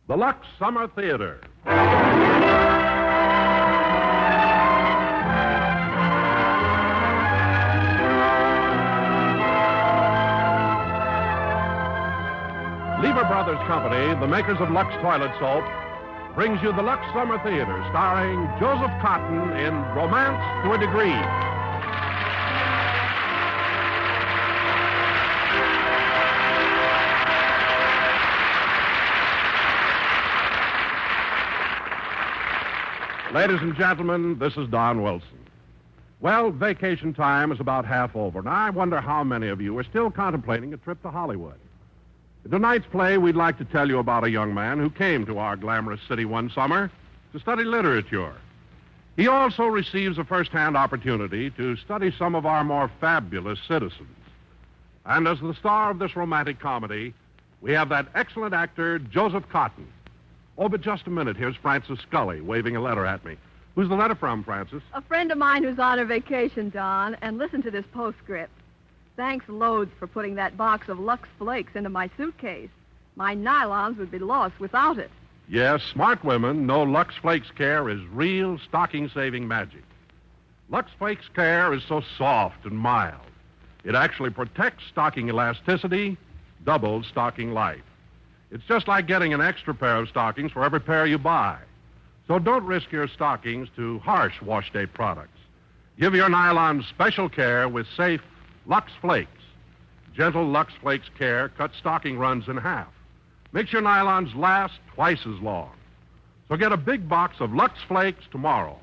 the Lux Summer Theatre. Lever Brothers Company, the makers of Lux Toilet Soap, brings you the Lux Summer Theatre, starring Joseph Cotten in Romance to a Degree. Ladies and gentlemen, this is Don Wilson. Well, vacation time is about half over, and I wonder how many of you are still contemplating a trip to Hollywood. In tonight's play, we'd like to tell you about a young man who came to our glamorous city one summer to study literature. He also receives a first-hand opportunity to study some of our more fabulous citizens. And as the star of this romantic comedy, we have that excellent actor, Joseph Cotten. Oh, but just a minute. Here's Francis Scully waving a letter at me. Who's the letter from, Francis? A friend of mine who's on a vacation, Don, and listen to this postscript. Thanks loads for putting that box of Lux Flakes into my suitcase. My nylons would be lost without it. Yes, smart women know Lux Flakes Care is real stocking-saving magic. Lux Flakes Care is so soft and mild. It actually protects stocking elasticity, doubles stocking life. It's just like getting an extra pair of stockings for every pair you buy. So don't risk your stockings to harsh wash day products. Give your nylons special care with safe Lux Flakes. Gentle Lux Flakes Care cuts stocking runs in half. Makes your nylons last twice as long. So get a big box of Lux Flakes tomorrow.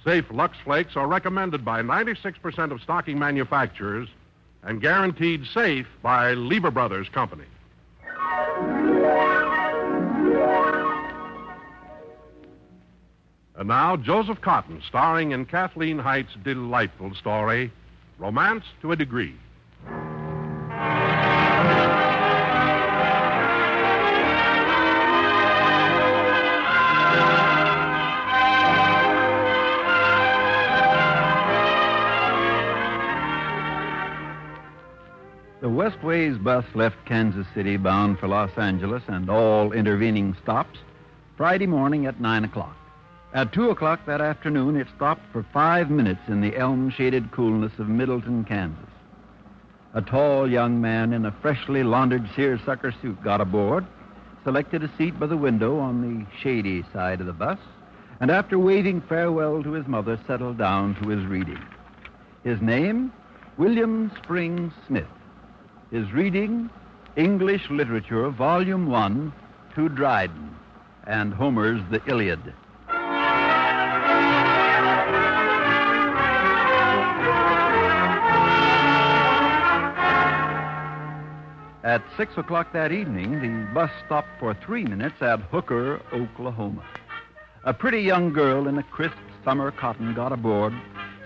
Safe Lux Flakes are recommended by 96% of stocking manufacturers and guaranteed safe by Lever Brothers Company. And now, Joseph Cotten, starring in Kathleen Height's delightful story, Romance to a Degree. The Westways bus left Kansas City bound for Los Angeles and all intervening stops Friday morning at 9 o'clock. At 2 o'clock that afternoon, it stopped for 5 minutes in the elm-shaded coolness of Middleton, Kansas. A tall young man in a freshly laundered seersucker suit got aboard, selected a seat by the window on the shady side of the bus, and after waving farewell to his mother, settled down to his reading. His name, William Spring Smith. His reading, English Literature, Volume 1, to Dryden, and Homer's The Iliad. At 6 o'clock that evening, the bus stopped for 3 minutes at Hooker, Oklahoma. A pretty young girl in a crisp summer cotton got aboard,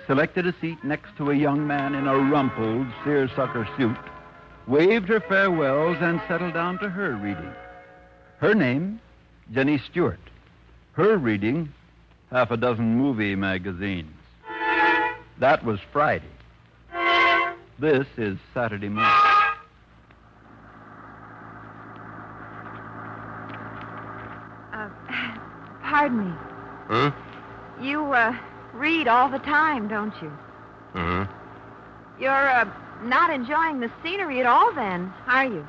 selected a seat next to a young man in a rumpled seersucker suit, waved her farewells, and settled down to her reading. Her name, Jenny Stewart. Her reading, half a dozen movie magazines. That was Friday. This is Saturday morning. Pardon me. Huh? You, read all the time, don't you? Uh-huh. You're, not enjoying the scenery at all then, are you?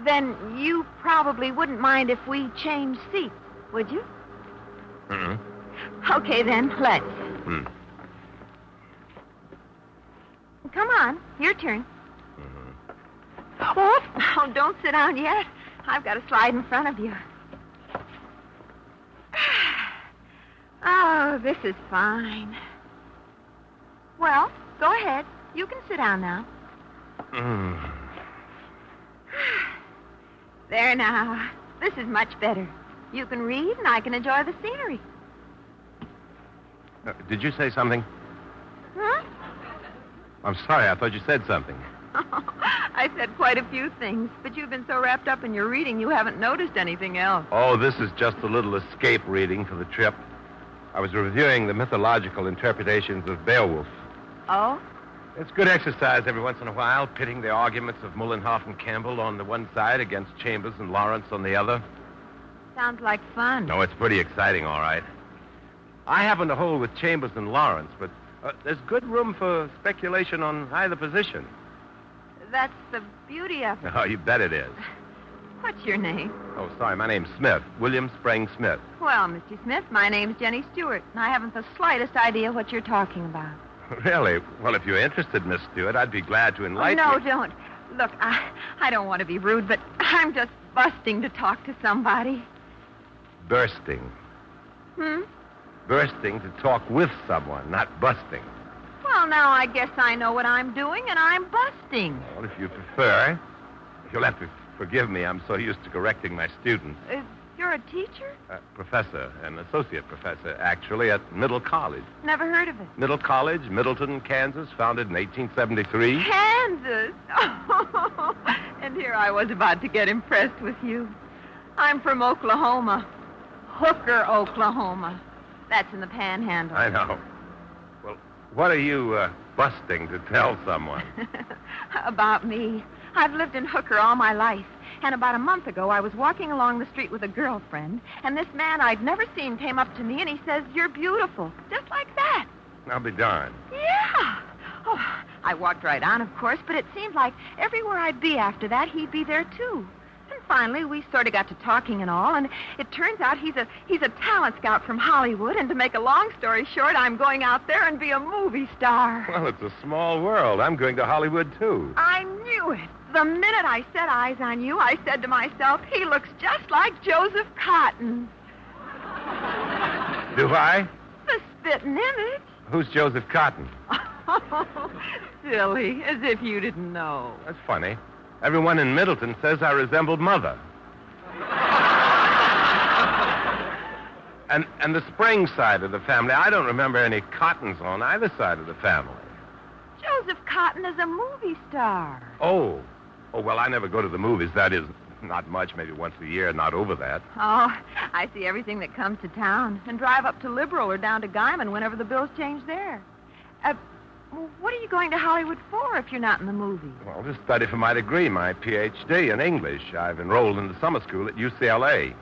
Then you probably wouldn't mind if we changed seats, would you? Okay, then, let's. Come on, your turn. Oh, don't sit down yet. I've got a slide in front of you. Oh, this is fine. Well, go ahead. You can sit down now. There now. This is much better. You can read, and I can enjoy the scenery. Did you say something? Huh? I'm sorry. I thought you said something. I said quite a few things, but you've been so wrapped up in your reading you haven't noticed anything else. Oh, this is just a little escape reading for the trip. I was reviewing the mythological interpretations of Beowulf. Oh? It's good exercise every once in a while, pitting the arguments of Mullenhoff and Campbell on the one side against Chambers and Lawrence on the other. Sounds like fun. No, it's pretty exciting, all right. I happen to hold with Chambers and Lawrence, but there's good room for speculation on either position. That's the beauty of it. Oh, you bet it is. What's your name? Oh, sorry, my name's Smith. William Spring Smith. Well, Mr. Smith, my name's Jenny Stewart, and I haven't the slightest idea what you're talking about. Really? Well, if you're interested, Miss Stewart, I'd be glad to enlighten you. No, don't. Look, I don't want to be rude, but I'm just busting to talk to somebody. Bursting. Bursting to talk with someone, not busting. Well, now I guess I know what I'm doing, and I'm busting. Well, if you prefer, you'll have to forgive me. I'm so used to correcting my students. You're a teacher? Professor, an associate professor, actually, at Middle College. Never heard of it. Middle College, Middleton, Kansas, founded in 1873. Kansas? Oh, and here I was about to get impressed with you. I'm from Oklahoma. Hooker, Oklahoma. That's in the Panhandle. I know. Well, what are you busting to tell someone? About me. I've lived in Hooker all my life. And about a month ago, I was walking along the street with a girlfriend, and this man I'd never seen came up to me, and he says, "You're beautiful." Just like that. I'll be darned. Yeah. Oh, I walked right on, of course, but it seemed like everywhere I'd be after that, he'd be there, too. And finally, we sort of got to talking and all, and it turns out he's a talent scout from Hollywood, and to make a long story short, I'm going out there and be a movie star. Well, it's a small world. I'm going to Hollywood, too. I knew it. The minute I set eyes on you, I said to myself, he looks just like Joseph Cotten. Do I? The spitting image. Who's Joseph Cotten? Silly, as if you didn't know. That's funny. Everyone in Middleton says I resembled Mother. And the Spring side of the family, I don't remember any Cottons on either side of the family. Joseph Cotten is a movie star. Oh, well, I never go to the movies. That is, not much, maybe once a year, not over that. Oh, I see everything that comes to town and drive up to Liberal or down to Guyman whenever the bills change there. What are you going to Hollywood for if you're not in the movies? Well, to study for my degree, my Ph.D. in English. I've enrolled in the summer school at UCLA.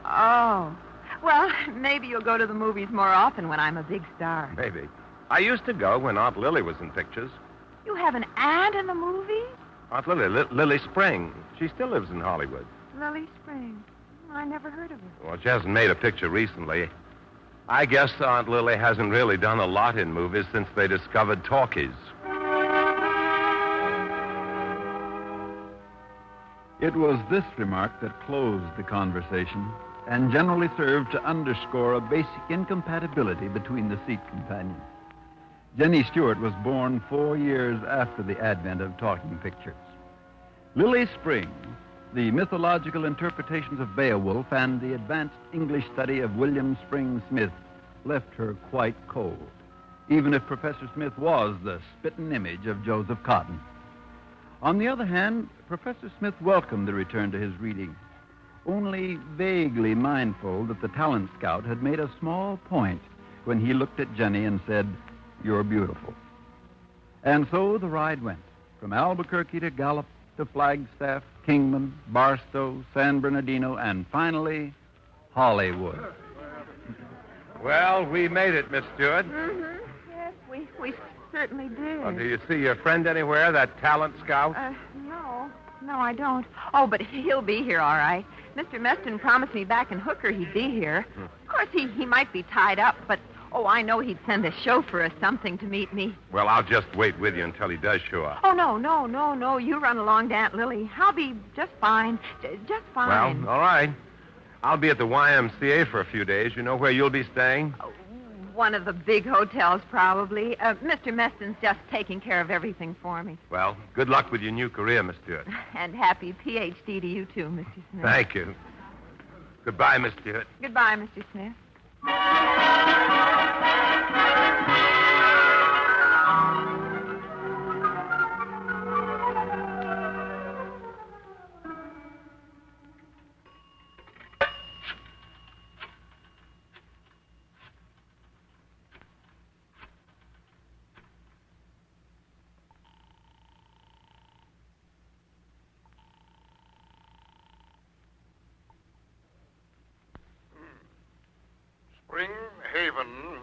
Oh. Well, maybe you'll go to the movies more often when I'm a big star. Maybe. I used to go when Aunt Lily was in pictures. You have an aunt in the movies? Aunt Lily, Lily Spring. She still lives in Hollywood. Lily Spring. I never heard of her. Well, she hasn't made a picture recently. I guess Aunt Lily hasn't really done a lot in movies since they discovered talkies. It was this remark that closed the conversation and generally served to underscore a basic incompatibility between the seat companions. Jenny Stewart was born 4 years after the advent of talking pictures. Lily Spring, the mythological interpretations of Beowulf and the advanced English study of William Spring Smith left her quite cold, even if Professor Smith was the spitting image of Joseph Cotten. On the other hand, Professor Smith welcomed the return to his reading, only vaguely mindful that the talent scout had made a small point when he looked at Jenny and said, "You're beautiful." And so the ride went, from Albuquerque to Gallup to Flagstaff, Kingman, Barstow, San Bernardino, and finally, Hollywood. Well, we made it, Miss Stewart. Mm-hmm. Yes, we certainly did. Well, do you see your friend anywhere, that talent scout? No, I don't. Oh, but he'll be here, all right. Mr. Meston promised me back in Hooker he'd be here. Of course, he might be tied up, but, I know he'd send a chauffeur or something to meet me. Well, I'll just wait with you until he does show up. Oh, no. You run along to Aunt Lily. I'll be just fine. Just fine. Well, all right. I'll be at the YMCA for a few days. You know where you'll be staying? One of the big hotels, probably. Mr. Meston's just taking care of everything for me. Well, good luck with your new career, Miss Stewart. And happy Ph.D. to you, too, Mr. Smith. Thank you. Goodbye, Miss Stewart. Goodbye, Mr. Smith. Springhaven.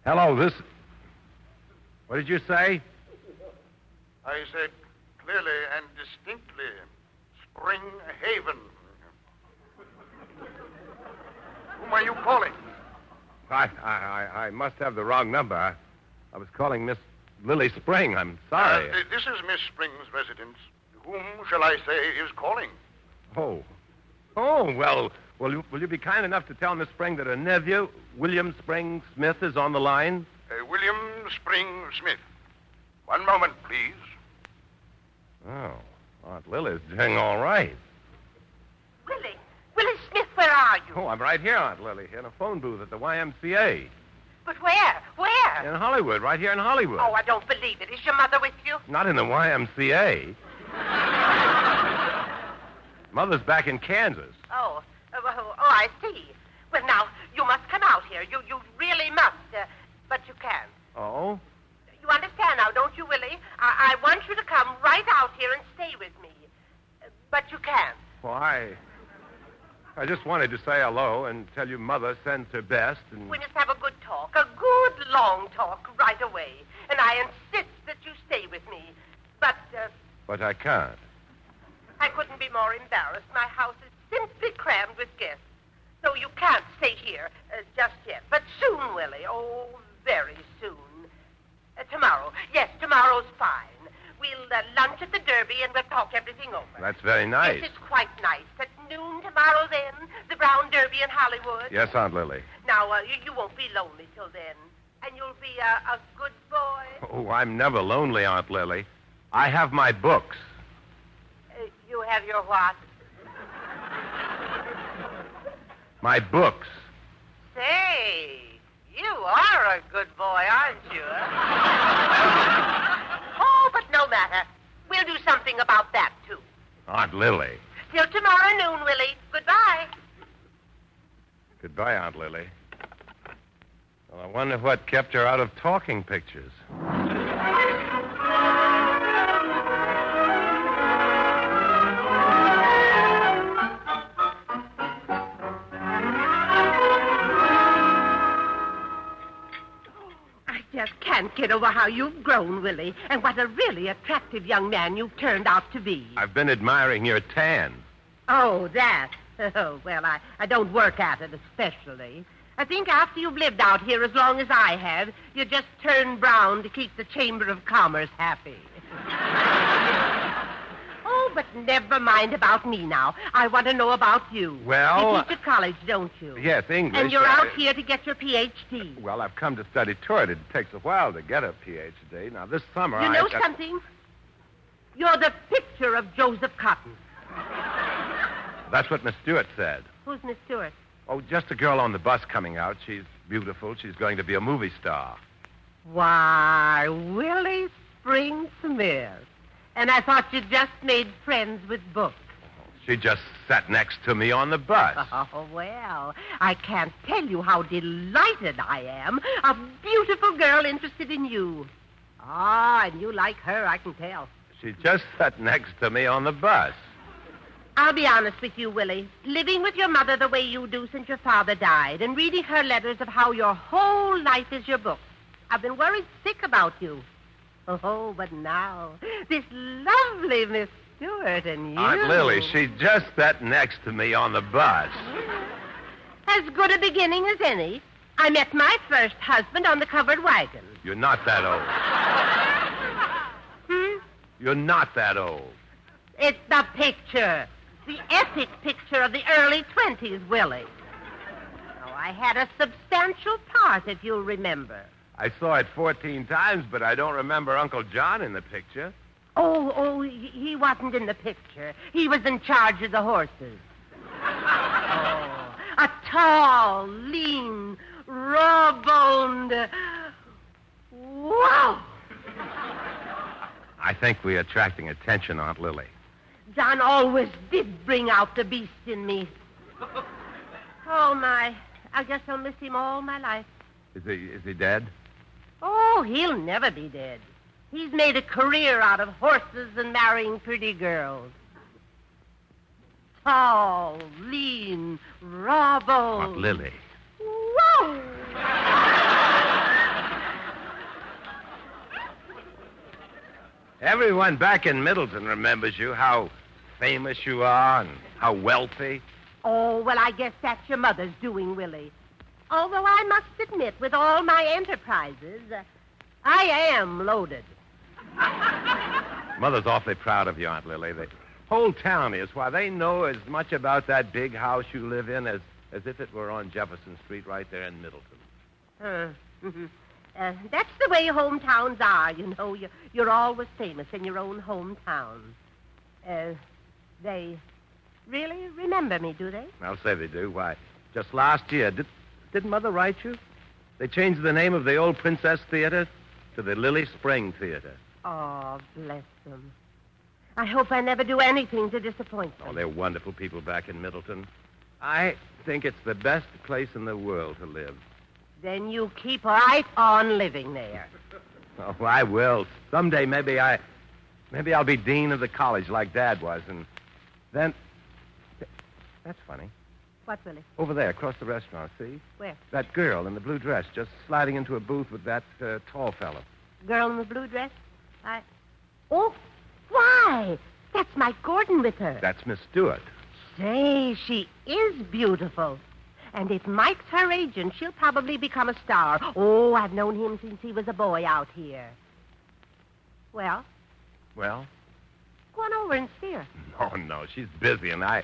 Hello, this... What did you say? I said clearly and distinctly, Springhaven. Whom are you calling? I must have the wrong number. I was calling Miss Lily Spring. I'm sorry. This is Miss Spring's residence. Whom shall I say is calling? Oh, well, will you be kind enough to tell Miss Spring that her nephew, William Spring Smith, is on the line? William Spring Smith. One moment, please. Oh, Aunt Lily's doing all right. Willie Smith, where are you? Oh, I'm right here, Aunt Lily, in a phone booth at the YMCA. But where? Where? In Hollywood, right here in Hollywood. Oh, I don't believe it. Is your mother with you? Not in the YMCA. Mother's back in Kansas. Oh, I see. Well, now, you must come out here. You really must. But you can't. Oh? You understand now, don't you, Willie? I want you to come right out here and stay with me. But you can't. Well, I just wanted to say hello and tell you Mother sends her best and... We must have a good talk, a good long talk right away. And I insist that you stay with me. But I can't. I couldn't be more embarrassed. My house is simply crammed with guests. So you can't stay here just yet. But soon, Willie. Oh, very soon. Tomorrow. Yes, tomorrow's fine. We'll lunch at the Derby and we'll talk everything over. That's very nice. Yes, it's quite nice. At noon tomorrow, then, the Brown Derby in Hollywood. Yes, Aunt Lily. Now, you won't be lonely till then. And you'll be a good boy. Oh, I'm never lonely, Aunt Lily. I have my books. You have your what? My books. Say, you are a good boy, aren't you? Oh, but no matter. We'll do something about that, too. Aunt Lily. Till tomorrow noon, Willie. Goodbye. Goodbye, Aunt Lily. Well, I wonder what kept her out of talking pictures. Can't get over how you've grown, Willie, and what a really attractive young man you've turned out to be. I've been admiring your tan. Oh, that. Oh, well, I don't work at it especially. I think after you've lived out here as long as I have, you just turn brown to keep the Chamber of Commerce happy. Oh, but never mind about me now. I want to know about you. Well... You teach at college, don't you? Yes, English. And you're out here to get your Ph.D. Well, I've come to study toward it. It takes a while to get a Ph.D. Now, this summer You know something? You're the picture of Joseph Cotten. That's what Miss Stewart said. Who's Miss Stewart? Oh, just a girl on the bus coming out. She's beautiful. She's going to be a movie star. Why, Willie Spring Smith. And I thought you just made friends with books. She just sat next to me on the bus. Oh, well, I can't tell you how delighted I am. A beautiful girl interested in you. Ah, and you like her, I can tell. She just sat next to me on the bus. I'll be honest with you, Willie. Living with your mother the way you do since your father died and reading her letters of how your whole life is your book, I've been worried sick about you. Oh, but now, this lovely Miss Stewart and you... Aunt Lily, she just sat next to me on the bus. As good a beginning as any. I met my first husband on the covered wagon. You're not that old. You're not that old. It's the picture. The epic picture of the early 20s, Willie. Oh, I had a substantial part, if you'll remember. I saw it 14 times, but I don't remember Uncle John in the picture. Oh, he wasn't in the picture. He was in charge of the horses. Oh, a tall, lean, raw-boned... Wow! I think we're attracting attention, Aunt Lily. John always did bring out the beast in me. Oh, my. I guess I'll miss him all my life. Is he dead? Oh, he'll never be dead. He's made a career out of horses and marrying pretty girls. Tall, lean, raw-boned. Aunt Lily. Whoa! Everyone back in Middleton remembers you, how famous you are and how wealthy. Oh, well, I guess that's your mother's doing, Willie. Although I must admit, with all my enterprises, I am loaded. Mother's awfully proud of you, Aunt Lily. The whole town is. Why, they know as much about that big house you live in as if it were on Jefferson Street right there in Middleton. That's the way hometowns are, you know. You're always famous in your own hometown. They really remember me, do they? I'll say they do. Why, just last year, didn't Mother write you? They changed the name of the old Princess Theatre to the Lily Spring Theatre. Oh, bless them. I hope I never do anything to disappoint them. Oh, they're wonderful people back in Middleton. I think it's the best place in the world to live. Then you keep right on living there. Oh, I will. Someday maybe I'll be dean of the college like Dad was, and then... That's funny. What, Willie? Over there, across the restaurant, see? Where? That girl in the blue dress just sliding into a booth with that tall fellow. Girl in the blue dress? Oh, why? That's Mike Gordon with her. That's Miss Stewart. Say, she is beautiful. And if Mike's her agent, she'll probably become a star. Oh, I've known him since he was a boy out here. Well? Well? Go on over and see her. No, she's busy, and I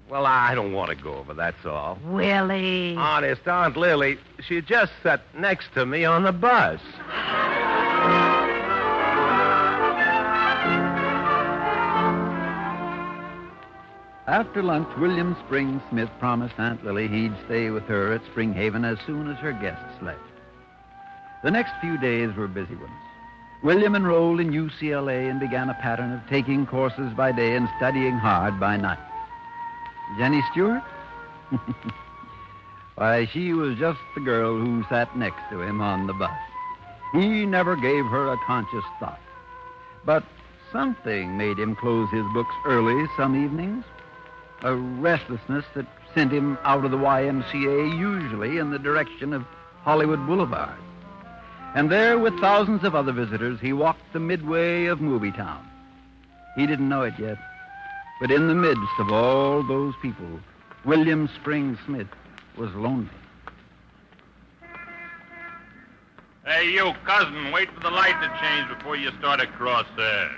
don't want to go over, that's all. Willie. Honest, Aunt Lily, she just sat next to me on the bus. After lunch, William Spring Smith promised Aunt Lily he'd stay with her at Springhaven as soon as her guests left. The next few days were busy ones. William enrolled in UCLA and began a pattern of taking courses by day and studying hard by night. Jenny Stewart? Why, she was just the girl who sat next to him on the bus. He never gave her a conscious thought. But something made him close his books early some evenings. A restlessness that sent him out of the YMCA, usually in the direction of Hollywood Boulevard. And there, with thousands of other visitors, he walked the midway of Movie Town. He didn't know it yet, but in the midst of all those people, William Spring Smith was lonely. Hey, you, cousin, wait for the light to change before you start across there.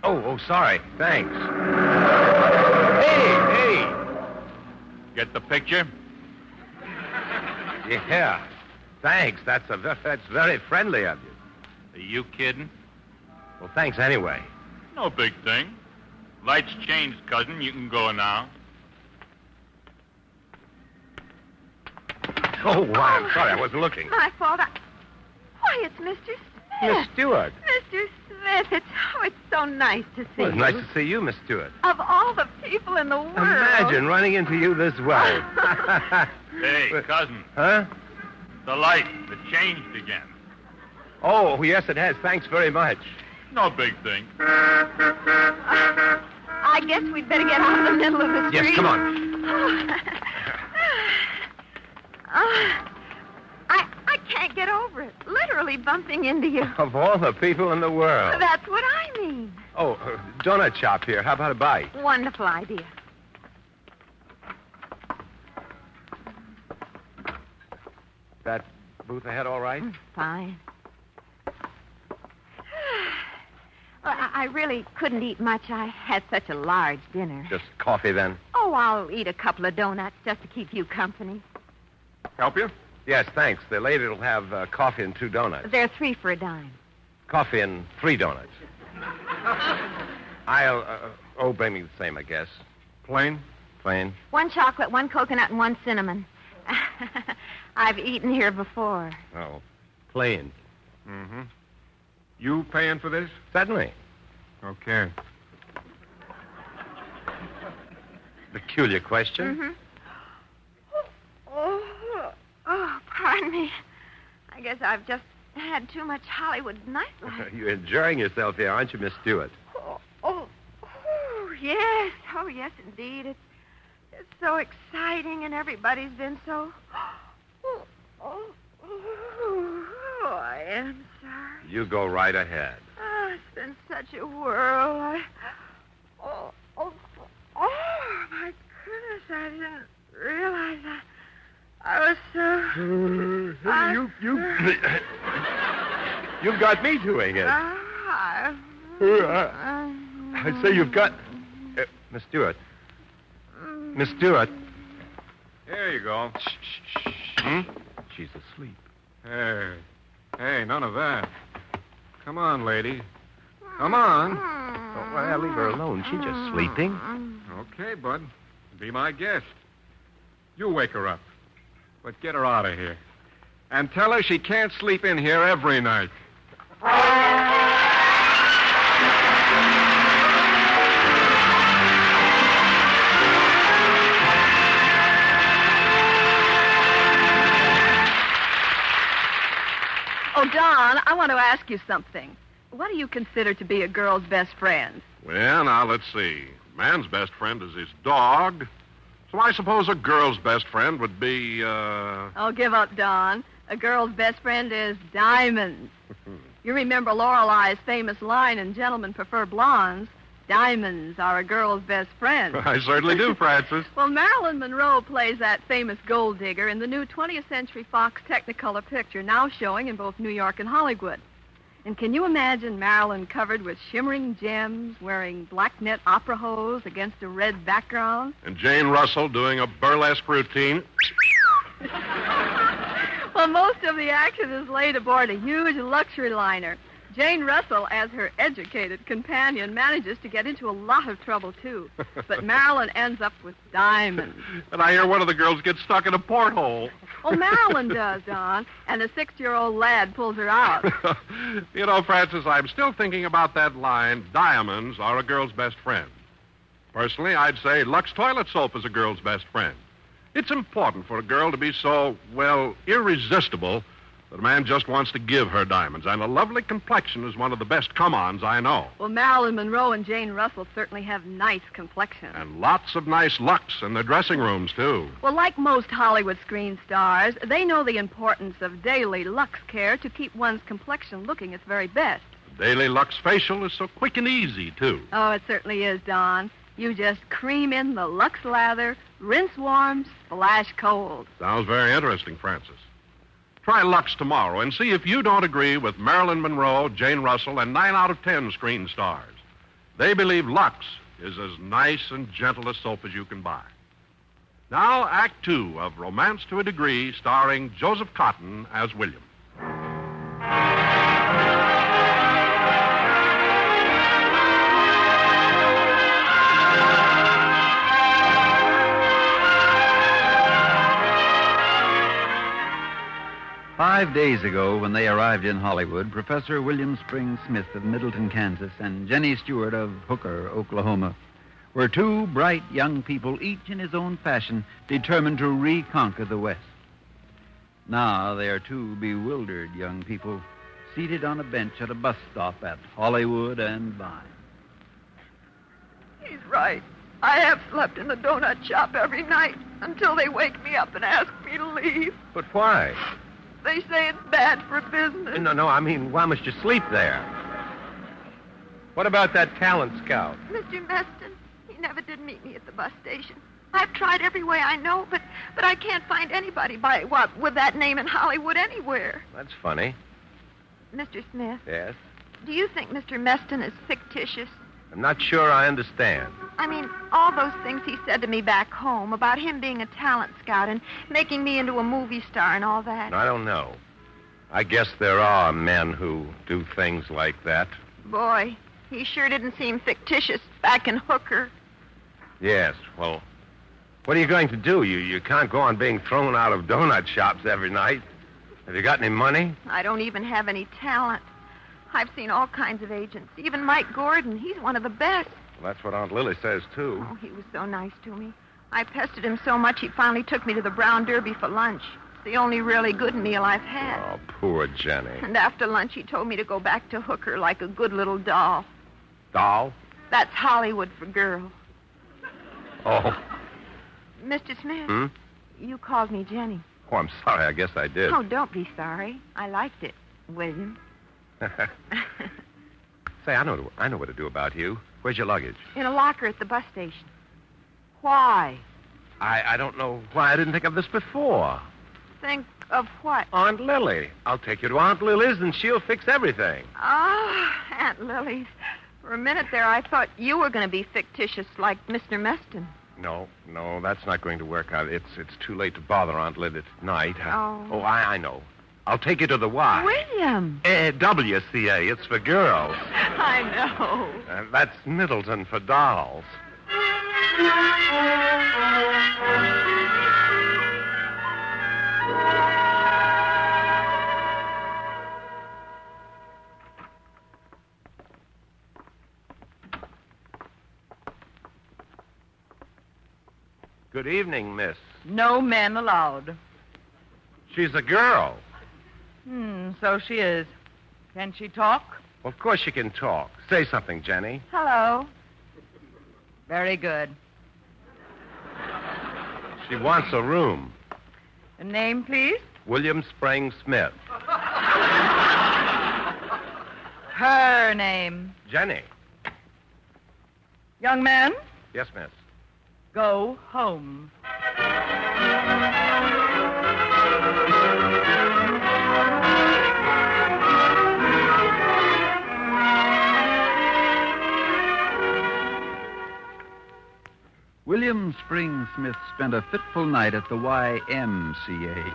Oh, sorry. Thanks. Hey! Get the picture? Yeah. Thanks. That's very friendly of you. Are you kidding? Well, thanks anyway. No big thing. Lights changed, cousin. You can go now. Oh, I'm sorry. I wasn't looking. My fault. Why, it's Mr. Smith. Miss Stewart. Mr. Smith, it's so nice to see Well, it's you. nice to see you, Miss Stewart. Of all the people in the world. Imagine running into you this way. Hey, cousin. Huh? The light. It changed again. Oh, yes, it has. Thanks very much. No big thing. I guess we'd better get out of the middle of the street. Yes, come on. I can't get over it. Literally bumping into you. Of all the people in the world. That's what I mean. Oh, donut shop here. How about a bite? Wonderful idea. That booth ahead all right? Fine. Well, I really couldn't eat much. I had such a large dinner. Just coffee, then? Oh, I'll eat a couple of donuts just to keep you company. Help you? Yes, thanks. The lady will have coffee and 2 donuts. They're 3 for a dime. Coffee and 3 donuts. I'll bring me the same, I guess. Plain? Plain. 1 chocolate, 1 coconut, and 1 cinnamon. I've eaten here before. Oh, plain. Mm-hmm. You paying for this? Certainly. Okay. Peculiar question. Mm-hmm. Oh, pardon me. I guess I've just had too much Hollywood nightlife. You're enjoying yourself here, aren't you, Miss Stewart? Yes. Oh, yes, indeed. It's so exciting, and everybody's been so... I am sorry. You go right ahead. Oh, it's been in such a whirl. Oh, my goodness, I didn't realize I was so... You've got me doing it. I say you've got... Miss Stewart. Miss Stewart. Here you go. Shh. She's asleep. Hey, none of that. Come on, lady. Come on. Oh, well, leave her alone. She's just sleeping. Okay, bud. Be my guest. You wake her up. But get her out of here. And tell her she can't sleep in here every night. Oh, Don, I want to ask you something. What do you consider to be a girl's best friend? Well, now, let's see. Man's best friend is his dog. So I suppose a girl's best friend would be, Oh, give up, Don. A girl's best friend is diamonds. You remember Lorelei's famous line in Gentlemen Prefer Blondes, diamonds are a girl's best friend. I certainly do, Francis. Well, Marilyn Monroe plays that famous gold digger in the new 20th Century Fox Technicolor picture now showing in both New York and Hollywood. And can you imagine Marilyn covered with shimmering gems, wearing black net opera hose against a red background? And Jane Russell doing a burlesque routine. Well, most of the action is laid aboard a huge luxury liner. Jane Russell, as her educated companion, manages to get into a lot of trouble, too. But Marilyn ends up with diamonds. And I hear one of the girls gets stuck in a porthole. Oh, Marilyn does, Don. And a 6-year-old lad pulls her out. You know, Francis, I'm still thinking about that line, diamonds are a girl's best friend. Personally, I'd say Lux toilet soap is a girl's best friend. It's important for a girl to be so, well, irresistible that a man just wants to give her diamonds. And a lovely complexion is one of the best come-ons I know. Well, Marilyn Monroe and Jane Russell certainly have nice complexions. And lots of nice Lux in their dressing rooms, too. Well, like most Hollywood screen stars, they know the importance of daily Lux care to keep one's complexion looking its very best. The daily Lux facial is so quick and easy, too. Oh, it certainly is, Don. You just cream in the Lux lather, rinse warm, splash cold. Sounds very interesting, Francis. Try Lux tomorrow and see if you don't agree with Marilyn Monroe, Jane Russell, and 9 out of 10 screen stars. They believe Lux is as nice and gentle a soap as you can buy. Now, Act 2 of Romance to a Degree, starring Joseph Cotten as William. 5 days ago, when they arrived in Hollywood, Professor William Spring Smith of Middleton, Kansas, and Jenny Stewart of Hooker, Oklahoma, were two bright young people, each in his own fashion, determined to reconquer the West. Now they are two bewildered young people seated on a bench at a bus stop at Hollywood and Vine. He's right. I have slept in the donut shop every night until they wake me up and ask me to leave. But why? They say it's bad for business. No, I mean, why must you sleep there? What about that talent scout? Mr. Meston, he never did meet me at the bus station. I've tried every way I know, but I can't find anybody with that name in Hollywood anywhere. That's funny. Mr. Smith? Yes? Do you think Mr. Meston is fictitious? I'm not sure I understand. I mean, all those things he said to me back home about him being a talent scout and making me into a movie star and all that. I don't know. I guess there are men who do things like that. Boy, he sure didn't seem fictitious back in Hooker. Yes, well, what are you going to do? You can't go on being thrown out of donut shops every night. Have you got any money? I don't even have any talent. I've seen all kinds of agents. Even Mike Gordon. He's one of the best. Well, that's what Aunt Lily says, too. Oh, he was so nice to me. I pestered him so much he finally took me to the Brown Derby for lunch. It's the only really good meal I've had. Oh, poor Jenny. And after lunch, he told me to go back to Hooker like a good little doll. Doll? That's Hollywood for girls. Oh. Mr. Smith. Hmm? You called me Jenny. Oh, I'm sorry. I guess I did. Oh, don't be sorry. I liked it, William. Say, I know what to do about you. Where's your luggage? In a locker at the bus station. Why? I don't know why I didn't think of this before. Think of what? Aunt Lily. I'll take you to Aunt Lily's, and she'll fix everything. Oh, Aunt Lily's. For a minute there, I thought you were going to be fictitious like Mr. Meston. No, that's not going to work out. It's too late to bother Aunt Lily tonight. Oh. I know. I'll take you to the Y. William. WCA. It's for girls. I know. That's Middleton for dolls. Good evening, miss. No men allowed. She's a girl. So she is. Can she talk? Well, of course she can talk. Say something, Jenny. Hello. Very good. She wants a room. A name, please? William Spring Smith. Her name. Jenny. Young man, Yes, miss. go home. William Spring Smith spent a fitful night at the YMCA.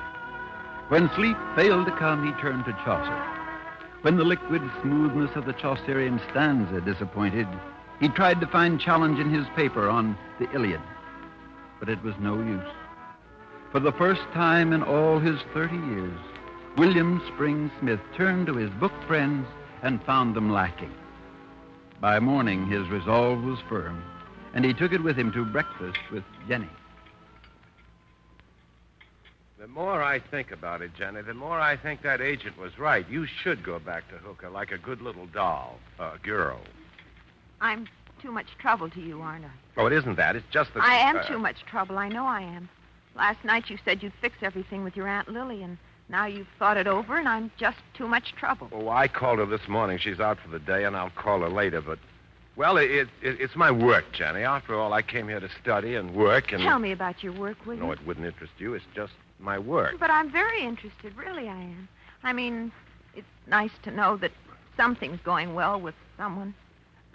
When sleep failed to come, he turned to Chaucer. When the liquid smoothness of the Chaucerian stanza disappointed, he tried to find challenge in his paper on the Iliad. But it was no use. For the first time in all his 30 years, William Spring Smith turned to his book friends and found them lacking. By morning, his resolve was firm, and he took it with him to breakfast with Jenny. The more I think about it, Jenny, the more I think that agent was right. You should go back to hooker like a good little doll, a girl. I'm too much trouble to you, aren't I? Oh, it isn't that. It's just that... I am too much trouble. I know I am. Last night you said you'd fix everything with your Aunt Lily, and now you've thought it over, and I'm just too much trouble. Oh, I called her this morning. She's out for the day, and I'll call her later, but... Well, it's my work, Jenny. After all, I came here to study and work and... Tell me about your work, will you? No, it wouldn't interest you. It's just my work. But I'm very interested. Really, I am. I mean, it's nice to know that something's going well with someone.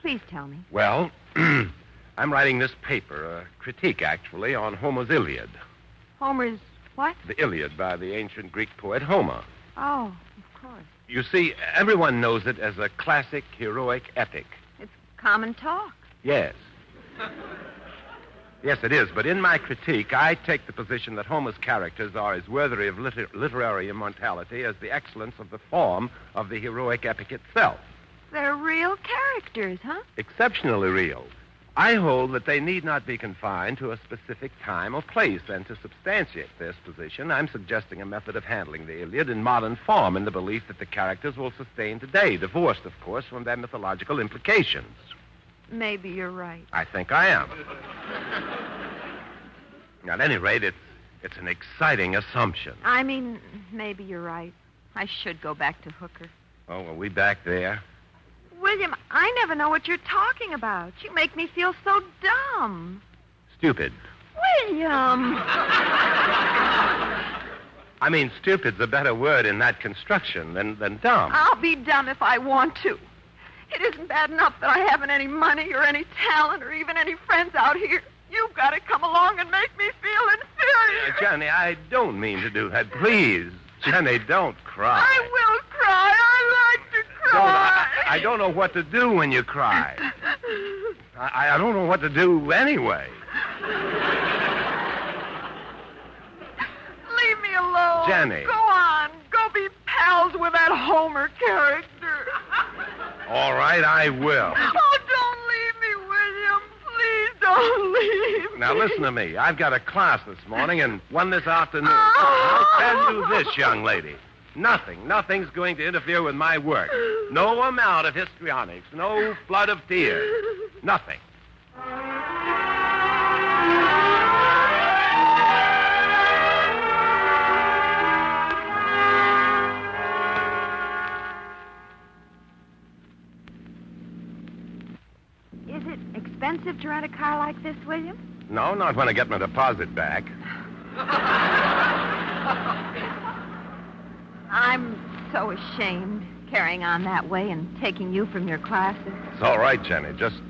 Please tell me. Well, I'm writing this paper, a critique, actually, on Homer's Iliad. Homer's what? The Iliad by the ancient Greek poet Homer. Oh, of course. You see, everyone knows it as a classic heroic epic. It's common talk. Yes. Yes, it is. But in my critique, I take the position that Homer's characters are as worthy of literary immortality as the excellence of the form of the heroic epic itself. They're real characters, huh? Exceptionally real. I hold that they need not be confined to a specific time or place, and to substantiate this position, I'm suggesting a method of handling the Iliad in modern form in the belief that the characters will sustain today, divorced, of course, from their mythological implications. Maybe you're right. I think I am. At any rate, it's an exciting assumption. I mean, maybe you're right. I should go back to hooker. Oh, are we back there? William, I never know what you're talking about. You make me feel so dumb. Stupid. William! I mean, stupid's a better word in that construction than dumb. I'll be dumb if I want to. It isn't bad enough that I haven't any money or any talent or even any friends out here. You've got to come along and make me feel inferior. Jenny, I don't mean to do that. Please, Jenny, don't cry. I will cry. I like to cry. I don't know what to do when you cry. I don't know what to do anyway. Leave me alone. Jenny. Go on. Go be pals with that Homer character. All right, I will. Oh, don't leave me, William. Please don't leave me. Now, listen to me. I've got a class this morning and one this afternoon. I'll tell you this, young lady. Nothing's going to interfere with my work. No amount of histrionics, no flood of tears. Nothing. live to rent a car like this, William? No, not when I get my deposit back. I'm so ashamed carrying on that way and taking you from your classes. It's all right, Jenny. Just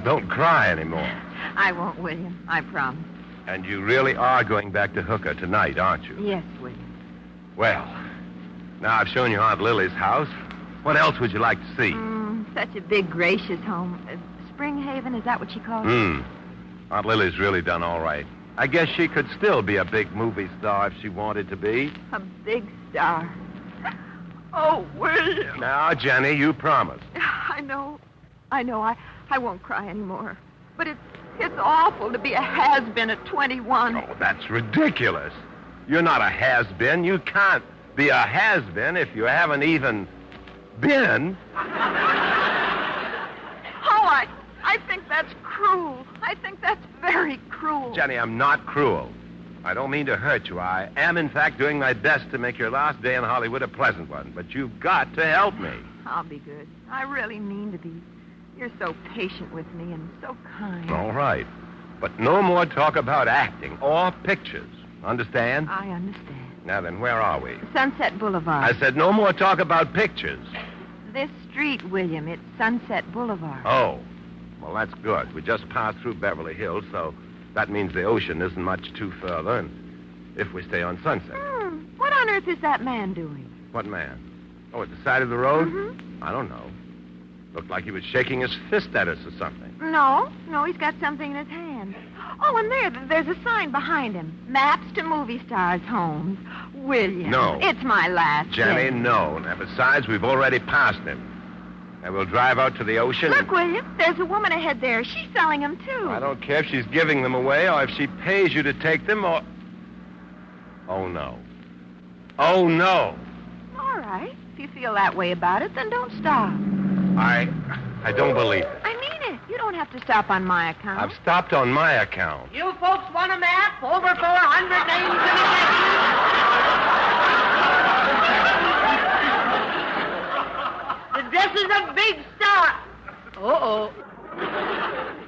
don't cry anymore. I won't, William. I promise. And you really are going back to Hooker tonight, aren't you? Yes, William. Well, now I've shown you Aunt Lily's house. What else would you like to see? Such a big, gracious home. Springhaven, is that what she calls it? Aunt Lily's really done all right. I guess she could still be a big movie star if she wanted to be. A big star. Oh, William. Now, Jenny, you promised. I know. I won't cry anymore. But it's awful to be a has-been at 21. Oh, that's ridiculous. You're not a has-been. You can't be a has-been if you haven't even been. I think that's cruel. I think that's very cruel. Jenny, I'm not cruel. I don't mean to hurt you. I am, in fact, doing my best to make your last day in Hollywood a pleasant one. But you've got to help me. I'll be good. I really mean to be. You're so patient with me and so kind. All right. But no more talk about acting or pictures. Understand? I understand. Now then, where are we? Sunset Boulevard. I said no more talk about pictures. This street, William, it's Sunset Boulevard. Oh. Well, that's good. We just passed through Beverly Hills, so that means the ocean isn't much too further, and if we stay on Sunset. What on earth is that man doing? What man? Oh, at the side of the road? Mm-hmm. I don't know. Looked like he was shaking his fist at us or something. No, he's got something in his hand. Oh, and there's a sign behind him. Maps to movie stars' homes. William. No. It's my last Jenny, day. no. And besides, we've already passed him. And we'll drive out to the ocean. Look, William, there's a woman ahead there. She's selling them, too. I don't care if she's giving them away or if she pays you to take them or... Oh, no. Oh, no. All right. If you feel that way about it, then don't stop. I don't believe it. I mean it. You don't have to stop on my account. I've stopped on my account. You folks want a map? Over 400 names in the This is a big star. Uh-oh.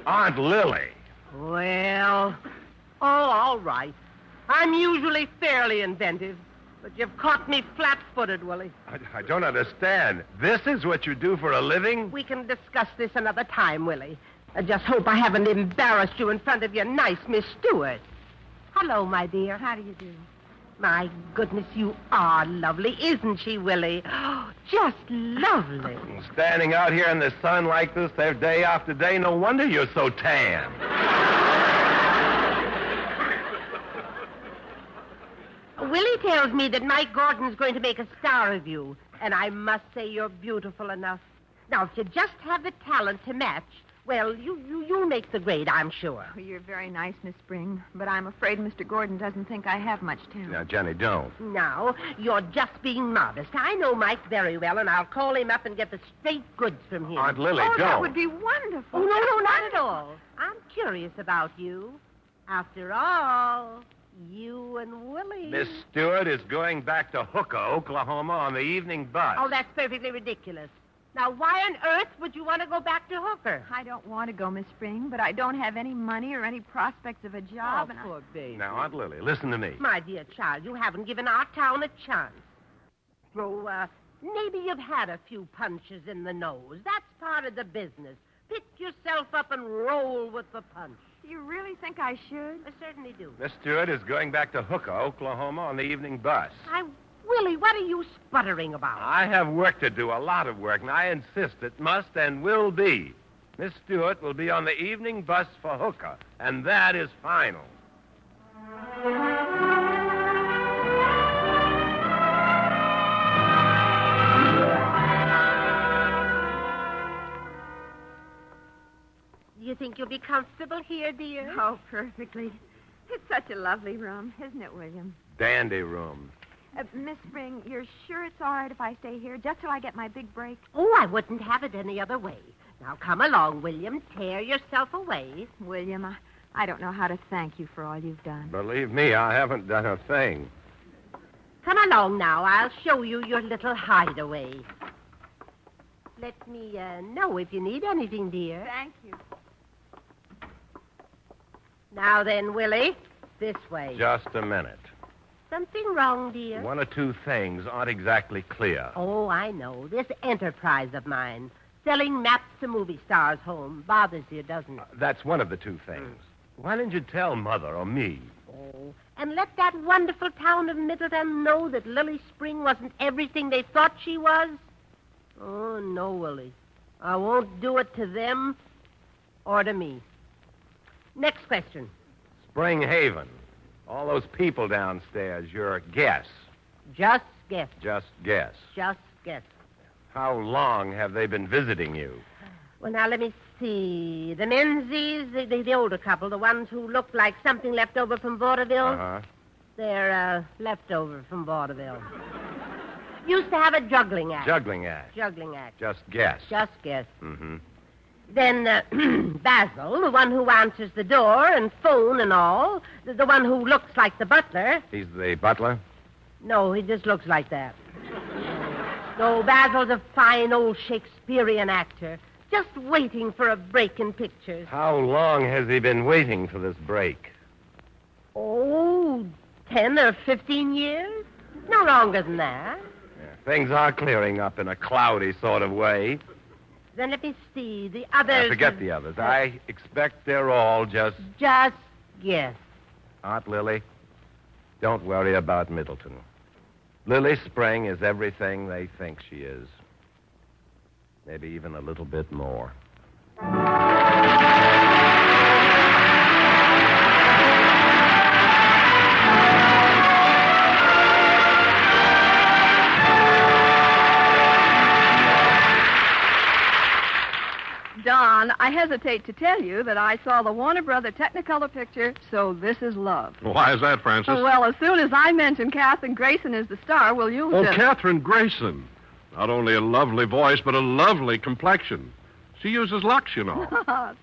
Aunt Lily. Well, all right. I'm usually fairly inventive, but you've caught me flat-footed, Willie. I don't understand. This is what you do for a living? We can discuss this another time, Willie. I just hope I haven't embarrassed you in front of your nice Miss Stewart. Hello, my dear. How do you do? My goodness, you are lovely, isn't she, Willie? Just lovely. Standing out here in the sun like this day after day, no wonder you're so tan. Willie tells me that Mike Gordon's going to make a star of you, and I must say you're beautiful enough. Now, if you just have the talent to match, well, you'll make the grade, I'm sure. Oh, you're very nice, Miss Spring, but I'm afraid Mr. Gordon doesn't think I have much talent. Now, Jenny, don't. Now, you're just being modest. I know Mike very well, and I'll call him up and get the straight goods from him. Aunt Lily, don't. That would be wonderful. Oh, no, not at all. I'm curious about you. After all, you and Willie. Miss Stewart is going back to Hooker, Oklahoma on the evening bus. Oh, that's perfectly ridiculous. Now, why on earth would you want to go back to Hooker? I don't want to go, Miss Spring, but I don't have any money or any prospects of a job. Oh, poor baby. Now, Aunt Lily, listen to me. My dear child, you haven't given our town a chance. So, maybe you've had a few punches in the nose. That's part of the business. Pick yourself up and roll with the punch. You really think I should? I certainly do. Miss Stewart is going back to Hooker, Oklahoma on the evening bus. Willie, what are you sputtering about? I have work to do, a lot of work, and I insist it must and will be. Miss Stewart will be on the evening bus for Hooker, and that is final. Do you think you'll be comfortable here, dear? Oh, perfectly. It's such a lovely room, isn't it, William? Dandy room. Miss Spring, you're sure it's all right if I stay here just till I get my big break? Oh, I wouldn't have it any other way. Now, come along, William. Tear yourself away. William, I don't know how to thank you for all you've done. Believe me, I haven't done a thing. Come along now. I'll show you your little hideaway. Let me know if you need anything, dear. Thank you. Now then, Willie, this way. Just a minute. Something wrong, dear? One or two things aren't exactly clear. Oh, I know. This enterprise of mine, selling maps to movie stars' home, bothers you, doesn't it? That's one of the two things. Why didn't you tell Mother or me? Oh, and let that wonderful town of Middleton know that Lily Spring wasn't everything they thought she was? Oh, no, Willie. I won't do it to them or to me. Next question. Spring Haven. All those people downstairs, your guess. Just guess. Just guess. Just guess. How long have they been visiting you? Well, now, let me see. The Menzies, the older couple, the ones who looked like something left over from vaudeville. Uh-huh. They're left over from vaudeville. Used to have a juggling act. Juggling act. Juggling act. Just guess. Just guess. Mm-hmm. Then Basil, the one who answers the door and phone and all, the one who looks like the butler. He's the butler? No, he just looks like that. No, Basil's a fine old Shakespearean actor, just waiting for a break in pictures. How long has he been waiting for this break? Oh, 10 or 15 years? No longer than that. Yeah, things are clearing up in a cloudy sort of way. Then let me see. The others... Forget the others. I expect they're all just... Just guess. Aunt Lily, don't worry about Middleton. Lily Spring is everything they think she is. Maybe even a little bit more. Don, I hesitate to tell you that I saw the Warner Brother Technicolor picture, So This Is Love. Why is that, Francis? Well, as soon as I mentioned Katherine Grayson as the star, will you... Oh, Katherine Grayson. Not only a lovely voice, but a lovely complexion. She uses Lux, you know.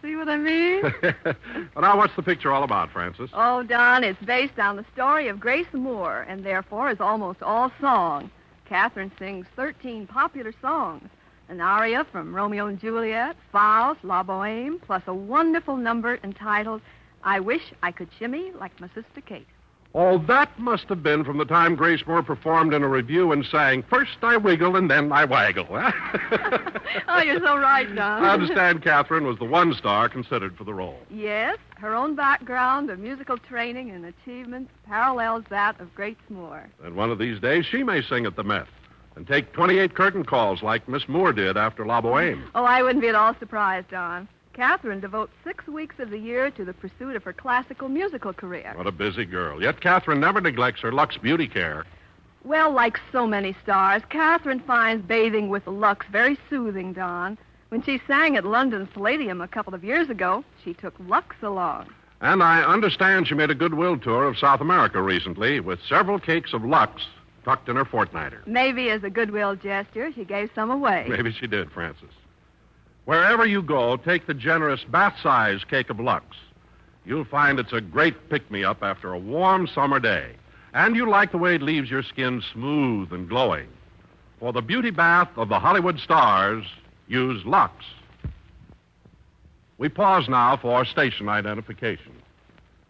See what I mean? Well, now, what's the picture all about, Francis? Oh, Don, it's based on the story of Grace Moore, and therefore is almost all song. Katherine sings 13 popular songs. An aria from Romeo and Juliet, Faust, La Boheme, plus a wonderful number entitled, I Wish I Could Shimmy Like My Sister Kate. Oh, that must have been from the time Grace Moore performed in a review and sang, First I wiggle and then I waggle. Oh, you're so right, Don. I understand Katherine was the one star considered for the role. Yes, her own background of musical training and achievements parallels that of Grace Moore. And one of these days she may sing at the Met and take 28 curtain calls like Miss Moore did after La Boheme. Oh, I wouldn't be at all surprised, Don. Katherine devotes 6 weeks of the year to the pursuit of her classical musical career. What a busy girl. Yet Katherine never neglects her Lux beauty care. Well, like so many stars, Katherine finds bathing with Lux very soothing, Don. When she sang at London's Palladium a couple of years ago, she took Lux along. And I understand she made a goodwill tour of South America recently with several cakes of Lux tucked in her fortnighter. Maybe as a goodwill gesture, she gave some away. Maybe she did, Francis. Wherever you go, take the generous bath-size cake of Lux. You'll find it's a great pick-me-up after a warm summer day. And you like the way it leaves your skin smooth and glowing. For the beauty bath of the Hollywood stars, use Lux. We pause now for station identification.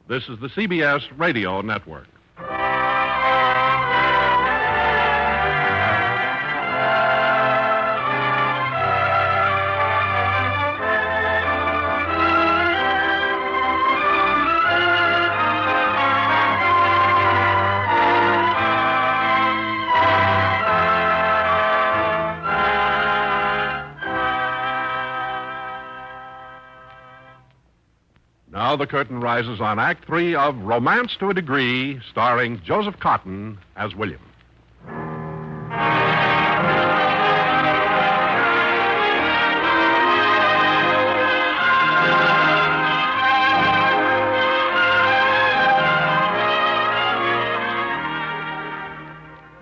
This is the CBS Radio Network. Now the curtain rises on Act 3 of Romance to a Degree, starring Joseph Cotten as William.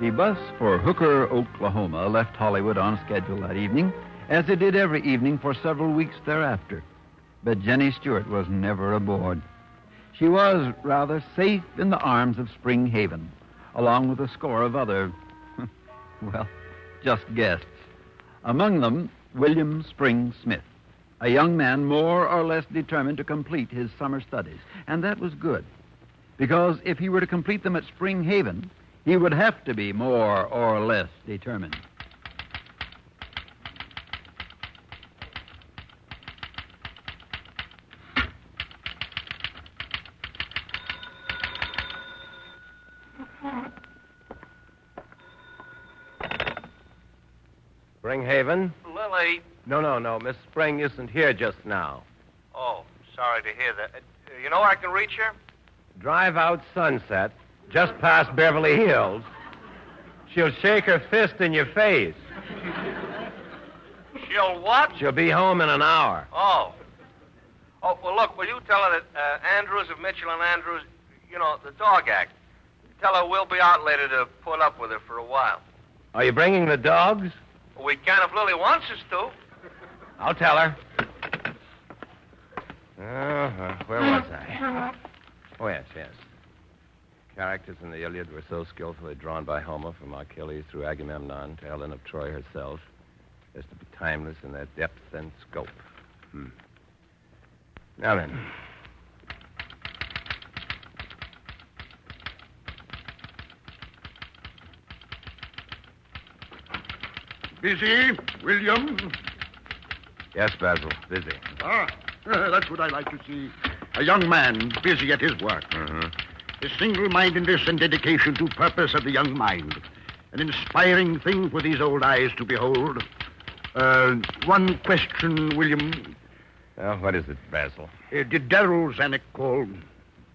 The bus for Hooker, Oklahoma left Hollywood on schedule that evening, as it did every evening for several weeks thereafter. But Jenny Stewart was never aboard. She was rather safe in the arms of Spring Haven, along with a score of other, well, just guests. Among them, William Spring Smith. A young man more or less determined to complete his summer studies. And that was good. Because if he were to complete them at Spring Haven, he would have to be more or less determined. Springhaven? Lily. No. Miss Spring isn't here just now. Oh, sorry to hear that. You know where I can reach her? Drive out Sunset, just past Beverly Hills. She'll shake her fist in your face. She'll what? She'll be home in an hour. Oh. Oh, well, look, will you tell her that Andrews of Mitchell and Andrews, you know, the dog act, tell her we'll be out later to put up with her for a while. Are you bringing the dogs? We can if Lily wants us to. I'll tell her. Where was I? Oh, yes. Characters in the Iliad were so skillfully drawn by Homer, from Achilles through Agamemnon to Helen of Troy herself, as to be timeless in their depth and scope. Now then. Busy, William? Yes, Basil, busy. That's what I like to see. A young man busy at his work. The single-mindedness and dedication to purpose of the young mind. An inspiring thing for these old eyes to behold. One question, William. What is it, Basil? Did Darrell Zanuck call?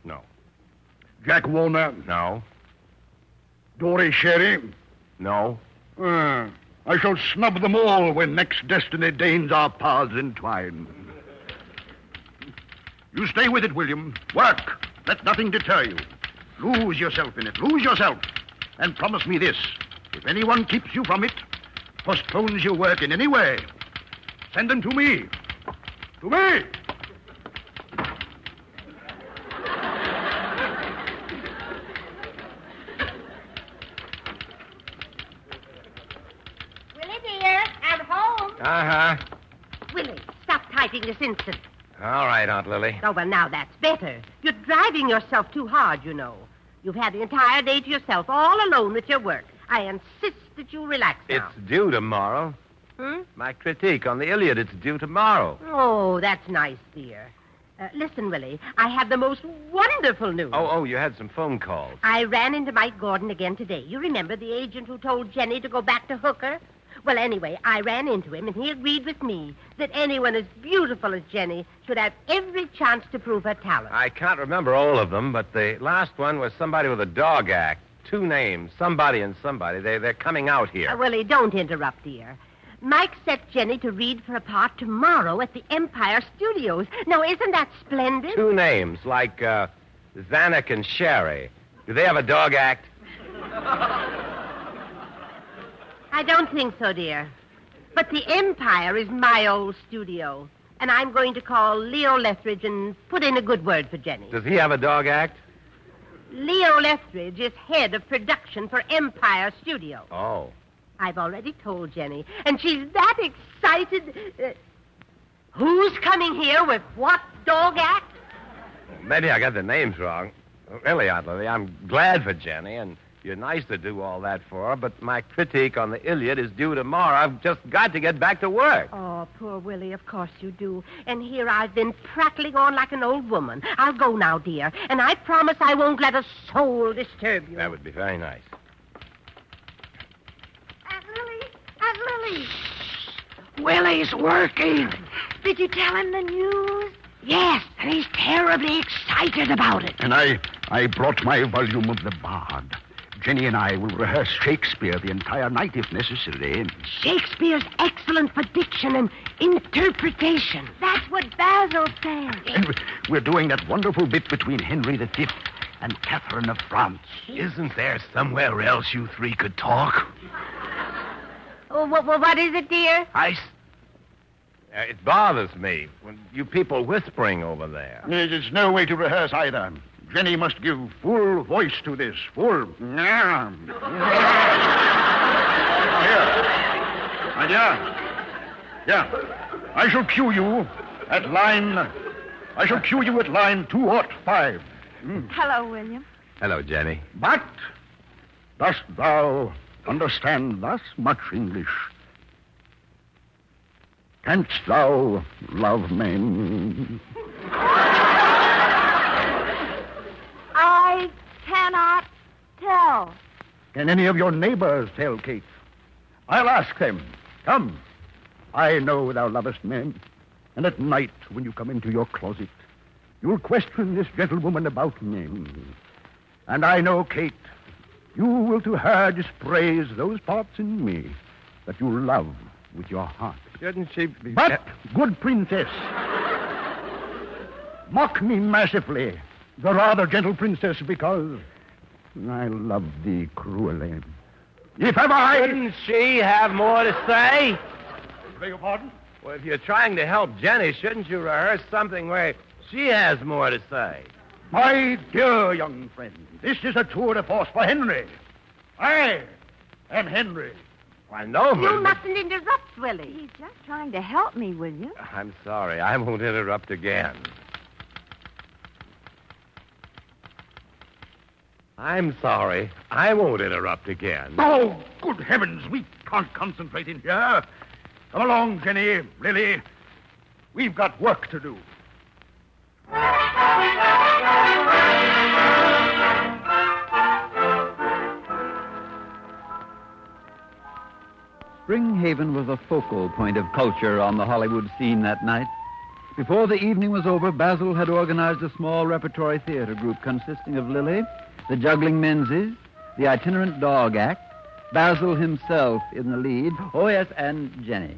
No. Jack Warner? No. Dory Sherry? No. I shall snub them all when next destiny deigns our paths entwine. You stay with it, William. Work. Let nothing deter you. Lose yourself in it. Lose yourself. And promise me this. If anyone keeps you from it, postpones your work in any way, send them to me. To me! Willie, dear, I'm home. Willie, stop typing this instant. All right, Aunt Lily. Oh, well, now that's better. You're driving yourself too hard, you know. You've had the entire day to yourself, all alone with your work. I insist that you relax now. It's due tomorrow. My critique on the Iliad, it's due tomorrow. Oh, that's nice, dear. Listen, Willie, I have the most wonderful news. Oh, you had some phone calls. I ran into Mike Gordon again today. You remember the agent who told Jenny to go back to Hooker? Well, anyway, I ran into him, and he agreed with me that anyone as beautiful as Jenny should have every chance to prove her talent. I can't remember all of them, but the last one was somebody with a dog act. 2 names, somebody and somebody. They're coming out here. Willie, don't interrupt, dear. Mike set Jenny to read for a part tomorrow at the Empire Studios. Now, isn't that splendid? 2 names, like Zanuck and Sherry. Do they have a dog act? I don't think so, dear. But the Empire is my old studio. And I'm going to call Leo Lethbridge and put in a good word for Jenny. Does he have a dog act? Leo Lethbridge is head of production for Empire Studio. Oh. I've already told Jenny, and she's that excited. Who's coming here with what dog act? Maybe I got the names wrong. Really, Aunt Lily, I'm glad for Jenny, and you're nice to do all that for her, but my critique on the Iliad is due tomorrow. I've just got to get back to work. Oh, poor Willie, of course you do. And here I've been prattling on like an old woman. I'll go now, dear, and I promise I won't let a soul disturb you. That would be very nice. Aunt Lily! Willie's working. Did you tell him the news? Yes, and he's terribly excited about it. And I brought my volume of the Bard. Jenny and I will rehearse Shakespeare the entire night if necessary. Shakespeare's excellent for diction and interpretation. That's what Basil said. And we're doing that wonderful bit between Henry V and Catherine of France. Isn't there somewhere else you 3 could talk? Oh, what is it, dear? It bothers me when you people whispering over there. There's no way to rehearse either. Jenny must give full voice to this. Full. Yeah. Yeah. I shall cue you at line 205. Hello, William. Hello, Jenny. But dost thou understand thus much English? Canst thou love men? I cannot tell. Can any of your neighbors tell, Kate? I'll ask them. Come. I know thou lovest men. And at night, when you come into your closet, you'll question this gentlewoman about men. And I know, Kate, you will to her dispraise those parts in me that you love with your heart. Shouldn't she be... But, good princess, mock me mercifully, the rather gentle princess, because I love thee cruelly. If ever I... Shouldn't she have more to say? Beg your pardon? Well, if you're trying to help Jenny, shouldn't you rehearse something where she has more to say? My dear young friend, this is a tour de force for Henry. I am Henry. I know, You but... mustn't interrupt, Willie. He's just trying to help me, William. I'm sorry. I won't interrupt again. I'm sorry. I won't interrupt again. Oh, good heavens, we can't concentrate in here. Come along, Jenny, Lily. We've got work to do. Springhaven was a focal point of culture on the Hollywood scene that night. Before the evening was over, Basil had organized a small repertory theater group consisting of Lily, the juggling Menzies, the itinerant dog act, Basil himself in the lead, oh yes, and Jenny.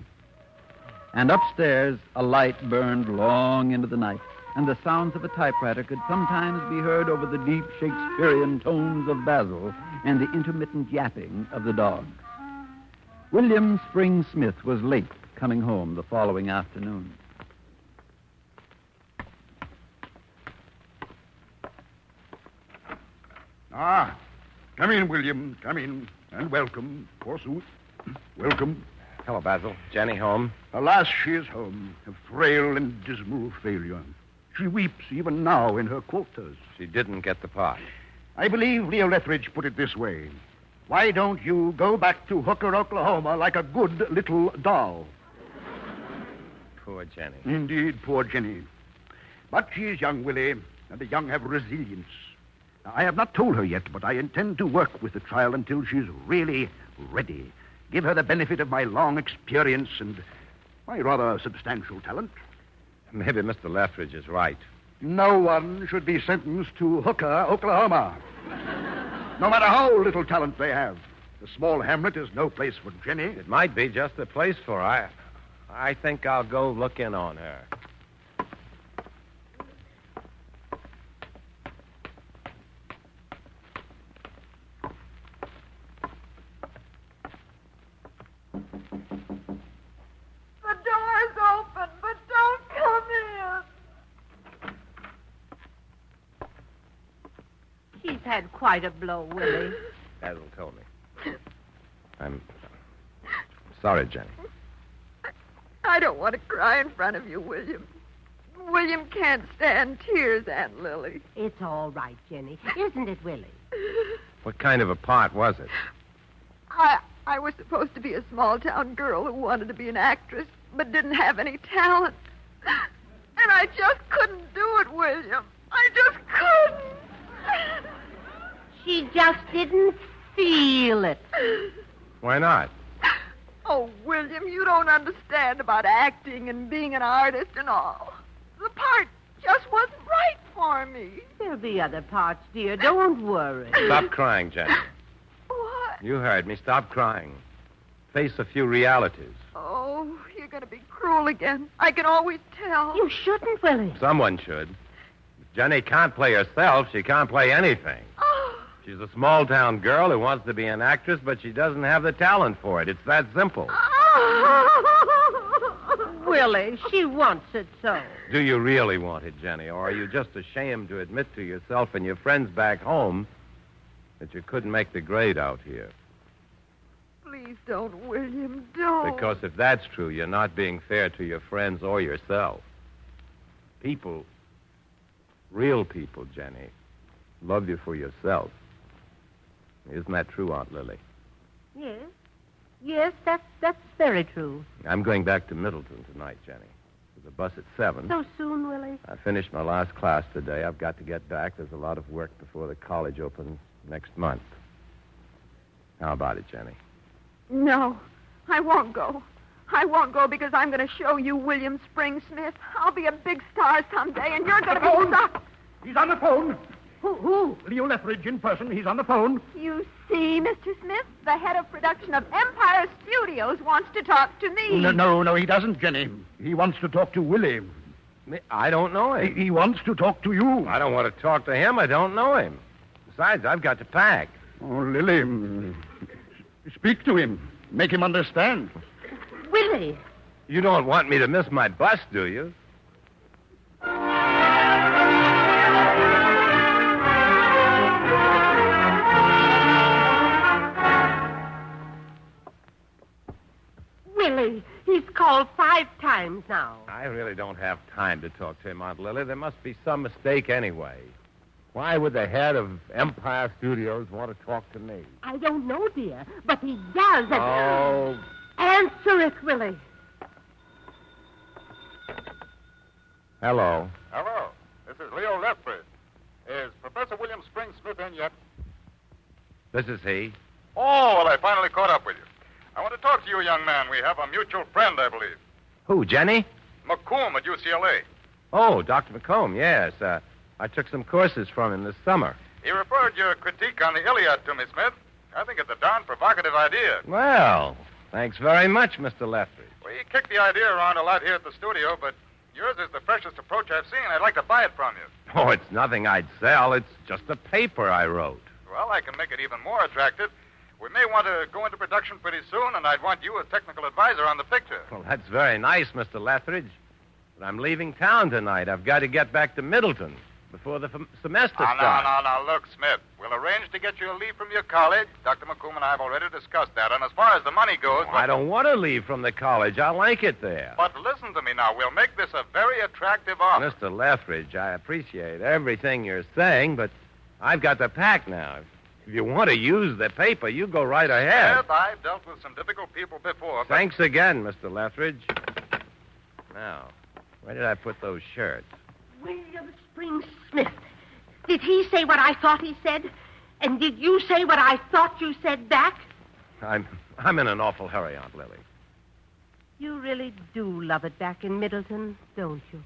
And upstairs, a light burned long into the night, and the sounds of a typewriter could sometimes be heard over the deep Shakespearean tones of Basil and the intermittent yapping of the dogs. William Spring Smith was late coming home the following afternoon. Ah, come in, William, come in. And welcome, forsooth. Welcome. Hello, Basil. Jenny home? Alas, she is home, a frail and dismal failure. She weeps even now in her quarters. She didn't get the part. I believe Leo Lethbridge put it this way. Why don't you go back to Hooker, Oklahoma, like a good little doll? Poor Jenny. Indeed, poor Jenny. But she is young, Willie, and the young have resilience. Now, I have not told her yet, but I intend to work with the child until she's really ready. Give her the benefit of my long experience and my rather substantial talent. Maybe Mr. Lethbridge is right. No one should be sentenced to Hooker, Oklahoma. No matter how little talent they have. The small hamlet is no place for Jenny. It might be just the place for her. I think I'll go look in on her. The door's open, but don't come in. She's had quite a blow, Willie. Basil told me. I'm sorry, Jenny. I don't want to cry in front of you, William. William can't stand tears, Aunt Lily. It's all right, Jenny. Isn't it, Willie? What kind of a part was it? I was supposed to be a small-town girl who wanted to be an actress, but didn't have any talent. And I just couldn't do it, William. I just couldn't. She just didn't feel it. Why not? Oh, William, you don't understand about acting and being an artist and all. The part just wasn't right for me. There'll be other parts, dear. Don't worry. Stop crying, Jenny. What? You heard me. Stop crying. Face a few realities. Oh, you're going to be cruel again. I can always tell. You shouldn't, Willie. Someone should. If Jenny can't play herself, she can't play anything. Oh. She's a small-town girl who wants to be an actress, but she doesn't have the talent for it. It's that simple. Willie, she wants it so. Do you really want it, Jenny, or are you just ashamed to admit to yourself and your friends back home that you couldn't make the grade out here? Please don't, William. Don't. Because if that's true, you're not being fair to your friends or yourself. People, real people, Jenny, love you for yourself. Isn't that true, Aunt Lily? Yes. Yes, that's very true. I'm going back to Middleton tonight, Jenny. There's a bus at 7. So soon, Willie? I finished my last class today. I've got to get back. There's a lot of work before the college opens next month. How about it, Jenny? No, I won't go. I won't go because I'm going to show you William Spring Smith. I'll be a big star someday, and you're going to be stuck. He's on the phone. Who? Leo Lethbridge in person. He's on the phone. You see, Mr. Smith, the head of production of Empire Studios wants to talk to me. No, he doesn't, Jenny. He wants to talk to Willie. I don't know him. He wants to talk to you. I don't want to talk to him. I don't know him. Besides, I've got to pack. Oh, Lily, speak to him. Make him understand. Willie. You don't want me to miss my bus, do you? Willie, he's called 5 times now. I really don't have time to talk to him, Aunt Lily. There must be some mistake anyway. Why would the head of Empire Studios want to talk to me? I don't know, dear, but he does. Oh. Answer it, Willie. Hello. Hello. This is Leo Lethbridge. Is Professor William Spring Smith in yet? This is he. Oh, well, I finally caught up with you. I want to talk to you, young man. We have a mutual friend, I believe. Who, Jenny? McComb at UCLA. Oh, Dr. McComb, yes. I took some courses from him this summer. He referred your critique on the Iliad to me, Smith. I think it's a darn provocative idea. Well, thanks very much, Mr. Lethbridge. We kicked the idea around a lot here at the studio, but yours is the freshest approach I've seen. I'd like to buy it from you. Oh, it's nothing I'd sell. It's just a paper I wrote. Well, I can make it even more attractive. We may want to go into production pretty soon, and I'd want you as technical advisor on the picture. Well, that's very nice, Mr. Lethbridge. But I'm leaving town tonight. I've got to get back to Middleton before the semester starts. No. Look, Smith, we'll arrange to get you a leave from your college. Dr. McComb and I have already discussed that. And as far as the money goes... I don't want to leave from the college. I like it there. But listen to me now. We'll make this a very attractive offer. Mr. Lethbridge, I appreciate everything you're saying, but I've got to pack now. If you want to use the paper, you go right ahead. Smith, I've dealt with some difficult people before. But... Thanks again, Mr. Lethbridge. Now, where did I put those shirts? William Spring Smith. Did he say what I thought he said? And did you say what I thought you said back? I'm in an awful hurry, Aunt Lily. You really do love it back in Middleton, don't you?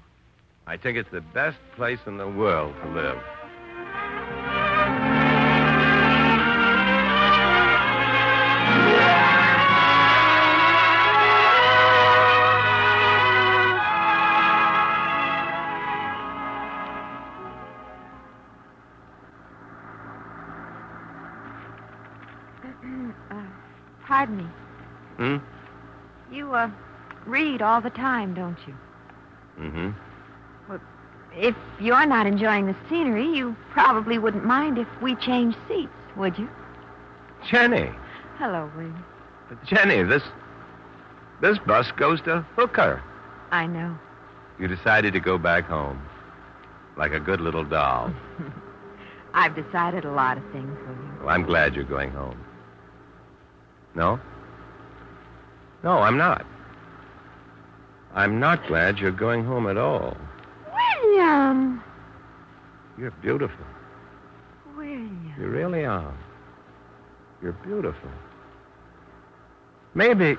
I think it's the best place in the world to live. Pardon me. Hmm? You, read all the time, don't you? Mm-hmm. Well, if you're not enjoying the scenery, you probably wouldn't mind if we changed seats, would you? Jenny. Hello, William. But Jenny, this bus goes to Hooker. I know. You decided to go back home. Like a good little doll. I've decided a lot of things, William. Well, I'm glad you're going home. No? No, I'm not. I'm not glad you're going home at all. William! You're beautiful. William. You really are. You're beautiful. Maybe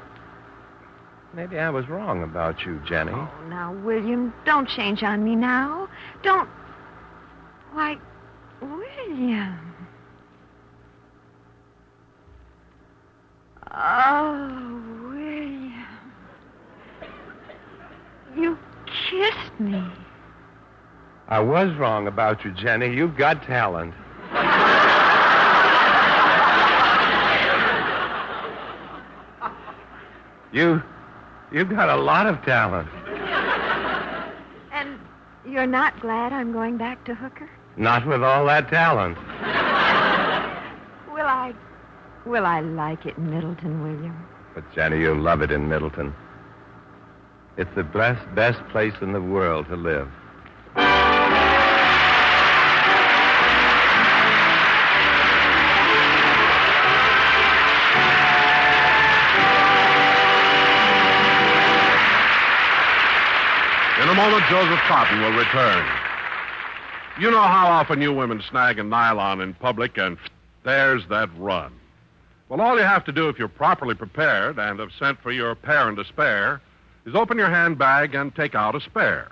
I was wrong about you, Jenny. Oh, now, William, don't change on me now. Don't... Why, William... Oh, William. You kissed me. I was wrong about you, Jenny. You've got talent. You've got a lot of talent. And you're not glad I'm going back to Hooker? Not with all that talent. Will I like it in Middleton, William? But, Jenny, you'll love it in Middleton. It's the best place in the world to live. In a moment, Joseph Cotten will return. You know how often you women snag a nylon in public and there's that run. Well, all you have to do if you're properly prepared and have sent for your pair and to spare is open your handbag and take out a spare.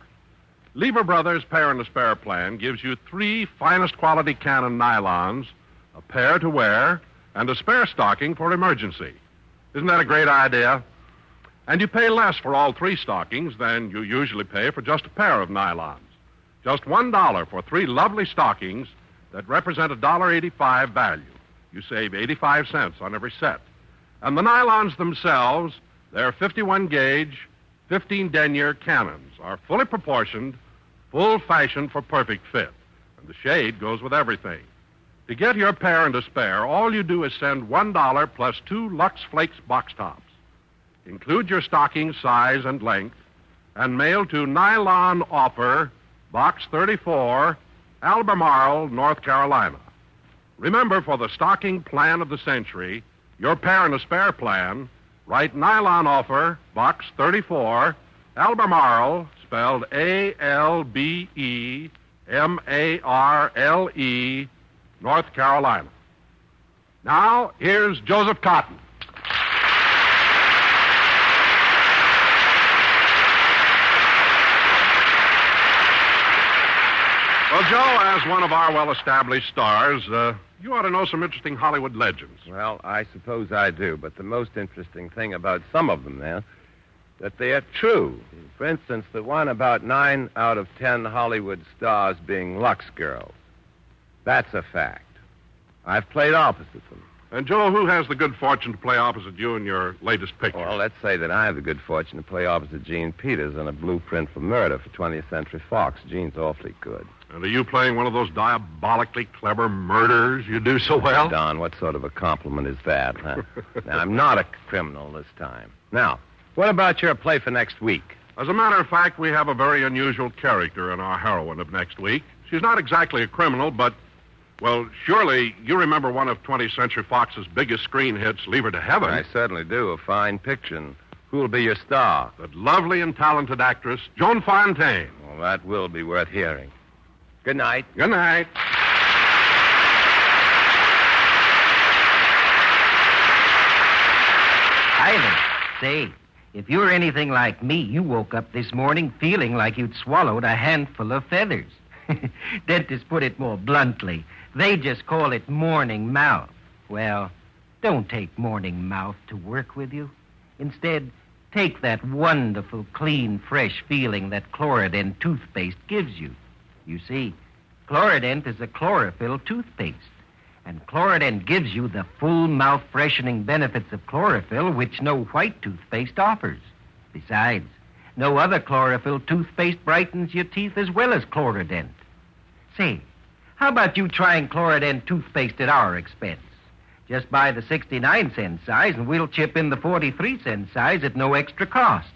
Lever Brothers Pair and to Spare plan gives you 3 finest quality Canon nylons, a pair to wear, and a spare stocking for emergency. Isn't that a great idea? And you pay less for all 3 stockings than you usually pay for just a pair of nylons. Just $1 for 3 lovely stockings that represent $1.85 value. You save 85 cents on every set. And the nylons themselves, they're 51-gauge, 15 denier Canons, are fully proportioned, full fashioned for perfect fit. And the shade goes with everything. To get your pair and to spare, all you do is send $1 plus 2 Lux Flakes box tops. Include your stocking size and length, and mail to Nylon Offer, Box 34, Albemarle, North Carolina. Remember, for the stocking plan of the century, your pair and a spare plan, write Nylon Offer, Box 34, Albemarle, spelled Albemarle, North Carolina. Now, here's Joseph Cotten. Well, Joe, as one of our well-established stars, you ought to know some interesting Hollywood legends. Well, I suppose I do, but the most interesting thing about some of them, now, that they are true. For instance, the one about 9 out of 10 Hollywood stars being Lux girls. That's a fact. I've played opposite them. And, Joe, who has the good fortune to play opposite you in your latest picture? Well, let's say that I have the good fortune to play opposite Gene Peters in A Blueprint for Murder for 20th Century Fox. Gene's awfully good. And are you playing one of those diabolically clever murderers you do so well? Don, what sort of a compliment is that, huh? Now, I'm not a criminal this time. Now, what about your play for next week? As a matter of fact, we have a very unusual character in our heroine of next week. She's not exactly a criminal, but, well, surely you remember one of 20th Century Fox's biggest screen hits, Leave Her to Heaven. I certainly do. A fine picture. And who'll be your star? That lovely and talented actress, Joan Fontaine. Well, that will be worth hearing. Good night. Good night. Ivan, say, if you're anything like me, you woke up this morning feeling like you'd swallowed a handful of feathers. Dentists put it more bluntly. They just call it morning mouth. Well, don't take morning mouth to work with you. Instead, take that wonderful, clean, fresh feeling that Chlorident toothpaste gives you. You see, Chlorident is a chlorophyll toothpaste, and Chlorident gives you the full mouth-freshening benefits of chlorophyll which no white toothpaste offers. Besides, no other chlorophyll toothpaste brightens your teeth as well as Chlorident. Say, how about you trying Chlorident toothpaste at our expense? Just buy the 69-cent size, and we'll chip in the 43-cent size at no extra cost.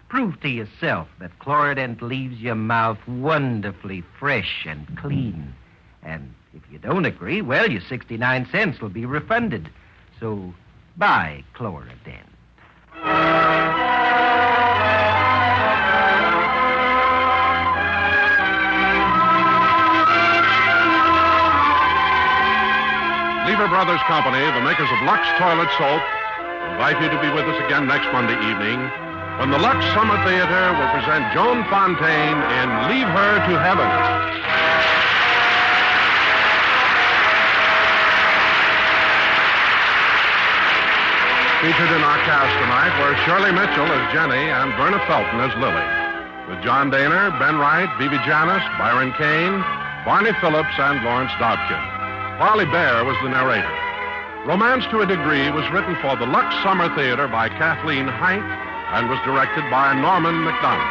Prove to yourself that Chlorident leaves your mouth wonderfully fresh and clean. And if you don't agree, well, your 69 cents will be refunded. So buy Chlorident. Lever Brothers Company, the makers of Lux Toilet Soap, invite you to be with us again next Monday evening when the Lux Summer Theatre will present Joan Fontaine in Leave Her to Heaven. Featured in our cast tonight were Shirley Mitchell as Jenny and Verna Felton as Lily, with John Dehner, Ben Wright, Vivi Janis, Byron Kane, Barney Phillips, and Lawrence Dobkin. Farley Bear was the narrator. Romance to a Degree was written for the Lux Summer Theatre by Kathleen Heinck and was directed by Norman McDonald.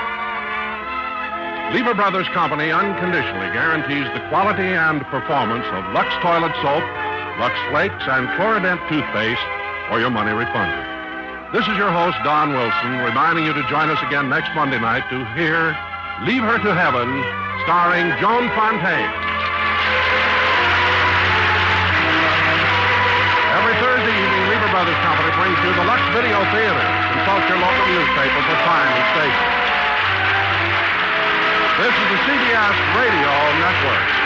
Lever Brothers Company unconditionally guarantees the quality and performance of Lux Toilet Soap Lux Flakes, and Chlorident toothpaste, or your money refunded. This is your host, Don Wilson, reminding you to join us again next Monday night to hear Leave Her to Heaven, starring Joan Fontaine. Every Thursday evening, Lever Brothers Company brings you the Lux Video Theatre. Consult your local newspaper for time and station. This is the CBS Radio Network.